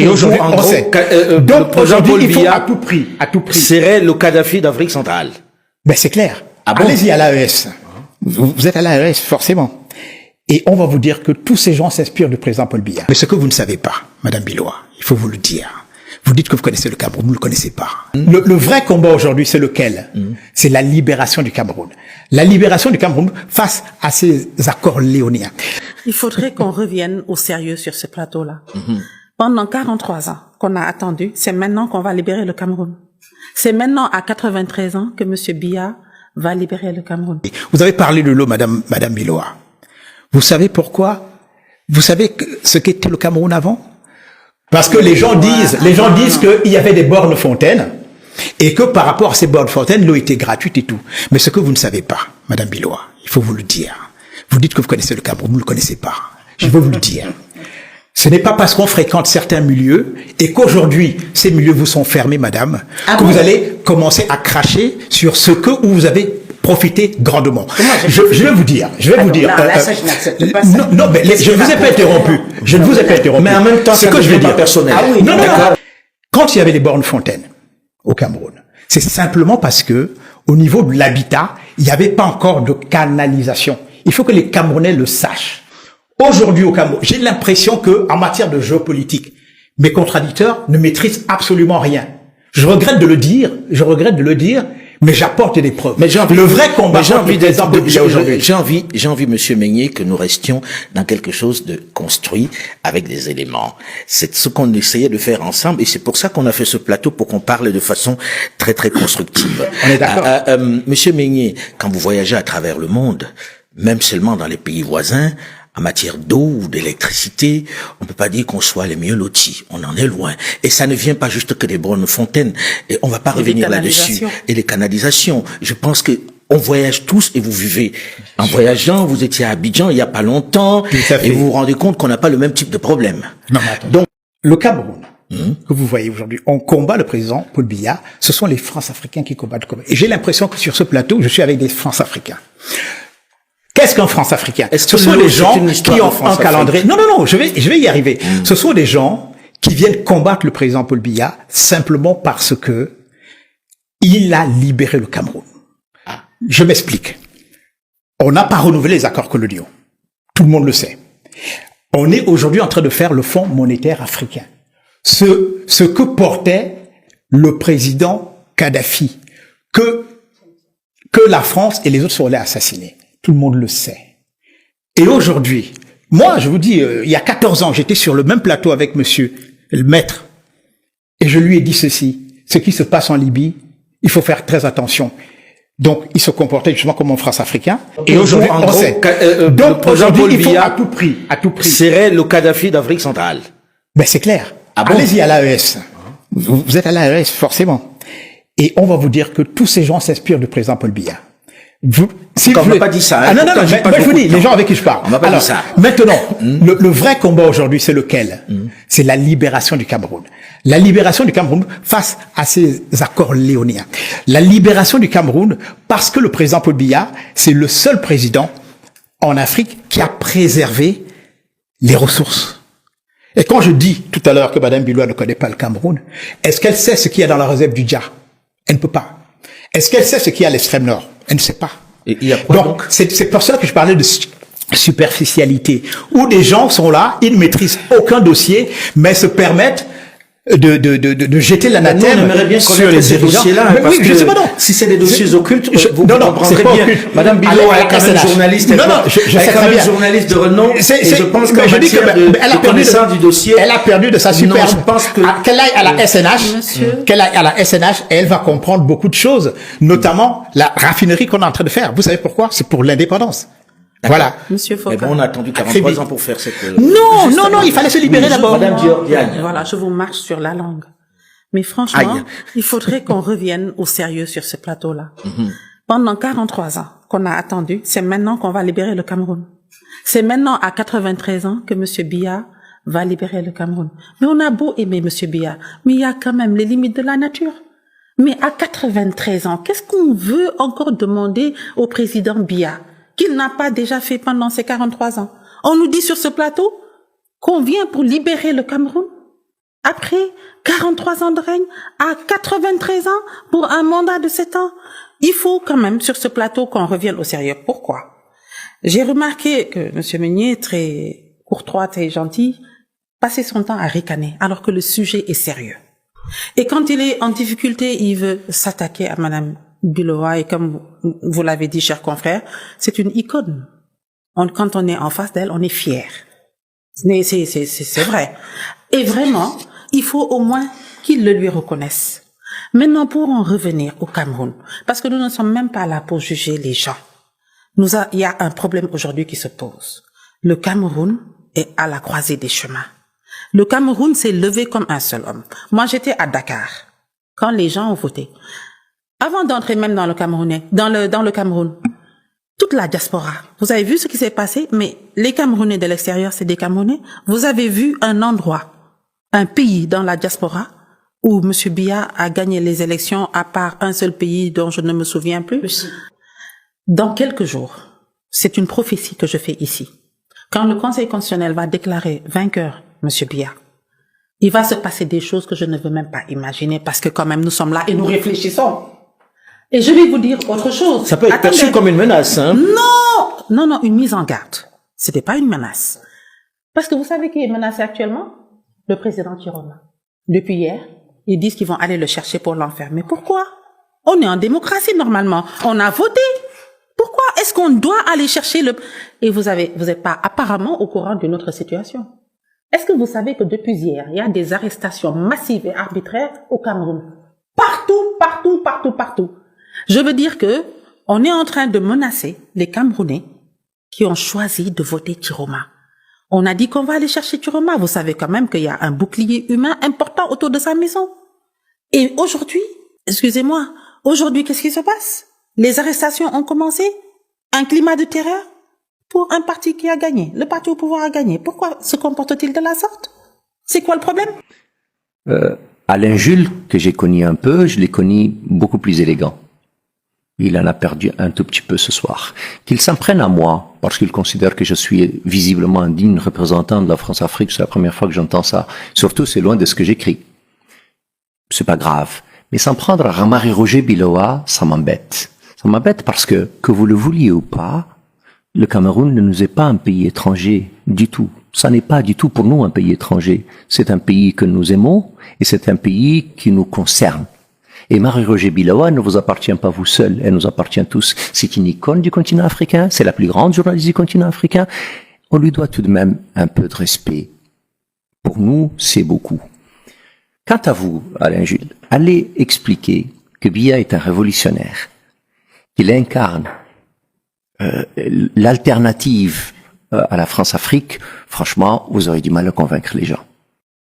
Et aujourd'hui, en gros, donc aujourd'hui, il faut Biya à tout prix, serait le Kadhafi d'Afrique centrale. Ben c'est clair. Ah bon? Allez-y à l'AES. Vous êtes à l'AES, forcément. Et on va vous dire que tous ces gens s'inspirent du président Paul Biya. Mais ce que vous ne savez pas, Madame Biloa, il faut vous le dire. Vous dites que vous connaissez le Cameroun, vous ne le connaissez pas. Le vrai combat aujourd'hui, c'est lequel? C'est la libération du Cameroun. La libération du Cameroun face à ces accords léoniens. Il faudrait qu'on revienne au sérieux sur ce plateau-là. Pendant 43 ans qu'on a attendu, c'est maintenant qu'on va libérer le Cameroun. C'est maintenant à 93 ans que M. Biya va libérer le Cameroun. Vous avez parlé de l'eau, Madame Biloa. Vous savez pourquoi? Vous savez ce qu'était le Cameroun avant? Parce que les gens disent qu'il y avait des bornes fontaines et que par rapport à ces bornes fontaines, l'eau était gratuite et tout. Mais ce que vous ne savez pas, Madame Biloa, il faut vous le dire. Vous dites que vous connaissez le Cameroun, vous ne le connaissez pas. Je veux vous le dire. Ce n'est pas parce qu'on fréquente certains milieux et qu'aujourd'hui, ces milieux vous sont fermés, madame, que vous allez commencer à cracher sur ce que vous avez profité grandement. Je vais vous dire. Non, mais je ne vous ai pas interrompu. Je ne vous ai pas interrompu. Mais en même temps, ce que je vais dire personnel. Ah oui, non. Quand il y avait les bornes fontaines au Cameroun, c'est simplement parce que au niveau de l'habitat, il n'y avait pas encore de canalisation. Il faut que les Camerounais le sachent. Aujourd'hui au Cameroun, j'ai l'impression que en matière de géopolitique, mes contradicteurs ne maîtrisent absolument rien. Je regrette de le dire, mais j'apporte des preuves. Mais j'ai envie, le vrai combat, j'ai envie, Monsieur Meignet, que nous restions dans quelque chose de construit avec des éléments. C'est ce qu'on essayait de faire ensemble, et c'est pour ça qu'on a fait ce plateau, pour qu'on parle de façon très très constructive. On est d'accord. Monsieur Meignet, quand vous voyagez à travers le monde, même seulement dans les pays voisins, en matière d'eau ou d'électricité, on peut pas dire qu'on soit les mieux lotis. On en est loin. Et ça ne vient pas juste que des bornes fontaines. Et on va pas revenir là-dessus. Et les canalisations. Je pense que on voyage tous et vous vivez. En voyageant, vous étiez à Abidjan il y a pas longtemps et vous vous rendez compte qu'on n'a pas le même type de problème. Non, mais donc, le Cameroun, que vous voyez aujourd'hui, on combat le président Paul Biya. Ce sont les France-Africains qui combattent le Cameroun. Et j'ai l'impression que sur ce plateau, je suis avec des France-Africains. Qu'est-ce qu'un France-Africain? Ce sont des gens qui ont un calendrier. Non, je vais y arriver. Ce sont des gens qui viennent combattre le président Paul Biya simplement parce que il a libéré le Cameroun. Je m'explique. On n'a pas renouvelé les accords coloniaux. Tout le monde le sait. On est aujourd'hui en train de faire le Fonds monétaire africain. Ce que portait le président Kadhafi, que la France et les autres sont allés assassiner. Tout le monde le sait. Et aujourd'hui, moi, je vous dis, il y a 14 ans, j'étais sur le même plateau avec monsieur le maître. Et je lui ai dit ceci. Ce qui se passe en Libye, il faut faire très attention. Donc, il se comportait justement comme un France-Africain. Et aujourd'hui, on sait. Donc, aujourd'hui, il faut à tout prix. Serait le Kadhafi d'Afrique centrale. Ben, c'est clair. Ah bon? Allez-y à l'AES. Vous êtes à l'AES, forcément. Et on va vous dire que tous ces gens s'inspirent du président Paul Biya. On m'a pas dit ça. Ah non, mais je vous dis, les gens avec qui je parle. On m'a pas dit ça. Maintenant, le vrai combat aujourd'hui, c'est lequel? C'est la libération du Cameroun. La libération du Cameroun face à ces accords léoniens. La libération du Cameroun parce que le président Paul Biya, c'est le seul président en Afrique qui a préservé les ressources. Et quand je dis tout à l'heure que Madame Biloa ne connaît pas le Cameroun, est-ce qu'elle sait ce qu'il y a dans la réserve du Dja? Elle ne peut pas. Est-ce qu'elle sait ce qu'il y a à l'extrême nord? Elle ne sait pas. Et il y a quoi donc? C'est pour ça que je parlais de superficialité, où des gens sont là, ils ne maîtrisent aucun dossier, mais se permettent de jeter l'anathème on aimerait bien sur les ces dossiers-là. Mais oui, je sais pas, non. Si c'est des dossiers occultes, vous comprendrez bien. Occulte. Madame Biloa est quand même journaliste. Je sais très bien. Journaliste de renom. Et je pense qu'en matière de connaissance du dossier, elle a perdu de sa superbe. Je pense que qu'elle aille à la SNH, et elle va comprendre beaucoup de choses, notamment la raffinerie qu'on est en train de faire. Vous savez pourquoi? C'est pour l'indépendance. Voilà. Monsieur Foucault. Mais bon, on a attendu 43 ans pour faire cette... Non, il fallait se libérer d'abord. Madame Diane. Voilà, je vous marche sur la langue. Mais franchement, il faudrait qu'on revienne au sérieux sur ce plateau-là. Pendant 43 ans qu'on a attendu, c'est maintenant qu'on va libérer le Cameroun. C'est maintenant à 93 ans que M. Biya va libérer le Cameroun. Mais on a beau aimer M. Biya, mais il y a quand même les limites de la nature. Mais à 93 ans, qu'est-ce qu'on veut encore demander au président Biya qu'il n'a pas déjà fait pendant ces 43 ans? On nous dit sur ce plateau qu'on vient pour libérer le Cameroun. À après 43 ans de règne, à 93 ans pour un mandat de 7 ans. Il faut quand même, sur ce plateau, qu'on revienne au sérieux. Pourquoi? J'ai remarqué que M. Meunier, très courtois, très gentil, passait son temps à ricaner, alors que le sujet est sérieux. Et quand il est en difficulté, il veut s'attaquer à Madame Biloa, et comme vous l'avez dit, chers confrères, c'est une icône. Quand on est en face d'elle, on est fier. C'est vrai. Et vraiment, il faut au moins qu'ils le lui reconnaissent. Maintenant, pour en revenir au Cameroun, parce que nous ne sommes même pas là pour juger les gens. Il y a un problème aujourd'hui qui se pose. Le Cameroun est à la croisée des chemins. Le Cameroun s'est levé comme un seul homme. Moi, j'étais à Dakar quand les gens ont voté. Avant d'entrer même dans le Cameroun, toute la diaspora, vous avez vu ce qui s'est passé, mais les Camerounais de l'extérieur, c'est des Camerounais. Vous avez vu un endroit, un pays dans la diaspora où M. Biya a gagné les élections à part un seul pays dont je ne me souviens plus. Dans quelques jours, c'est une prophétie que je fais ici. Quand le Conseil constitutionnel va déclarer vainqueur M. Biya, il va se passer des choses que je ne veux même pas imaginer parce que quand même nous sommes là et nous réfléchissons. Et je vais vous dire autre chose. Ça peut être perçu comme une menace, hein? Non, une mise en garde. C'était pas une menace. Parce que vous savez qui est menacé actuellement? Le président Chiroma. Depuis hier, ils disent qu'ils vont aller le chercher pour l'enfermer. Pourquoi? On est en démocratie normalement. On a voté. Pourquoi est-ce qu'on doit aller chercher Et vous êtes pas apparemment au courant d'une autre situation. Est-ce que vous savez que depuis hier, il y a des arrestations massives et arbitraires au Cameroun? Partout. Je veux dire que on est en train de menacer les Camerounais qui ont choisi de voter Chiroma. On a dit qu'on va aller chercher Chiroma. Vous savez quand même qu'il y a un bouclier humain important autour de sa maison. Et aujourd'hui, qu'est-ce qui se passe? Les arrestations ont commencé. Un climat de terreur pour un parti qui a gagné. Le parti au pouvoir a gagné. Pourquoi se comporte-t-il de la sorte? C'est quoi le problème? Alain Jules, que j'ai connu un peu, je l'ai connu beaucoup plus élégant. Il en a perdu un tout petit peu ce soir. Qu'il s'en prenne à moi, parce qu'il considère que je suis visiblement un digne représentant de la France-Afrique. C'est la première fois que j'entends ça. Surtout, c'est loin de ce que j'écris. C'est pas grave. Mais s'en prendre à Marie-Roger Biloa, ça m'embête. Ça m'embête parce que vous le vouliez ou pas, le Cameroun ne nous est pas un pays étranger du tout. Ça n'est pas du tout pour nous un pays étranger. C'est un pays que nous aimons et c'est un pays qui nous concerne. Et Marie-Roger Biloa ne vous appartient pas vous seul, elle nous appartient tous. C'est une icône du continent africain, c'est la plus grande journaliste du continent africain. On lui doit tout de même un peu de respect. Pour nous, c'est beaucoup. Quant à vous, Alain Jules, allez expliquer que Biya est un révolutionnaire, qu'il incarne l'alternative à la France-Afrique. Franchement, vous aurez du mal à convaincre les gens.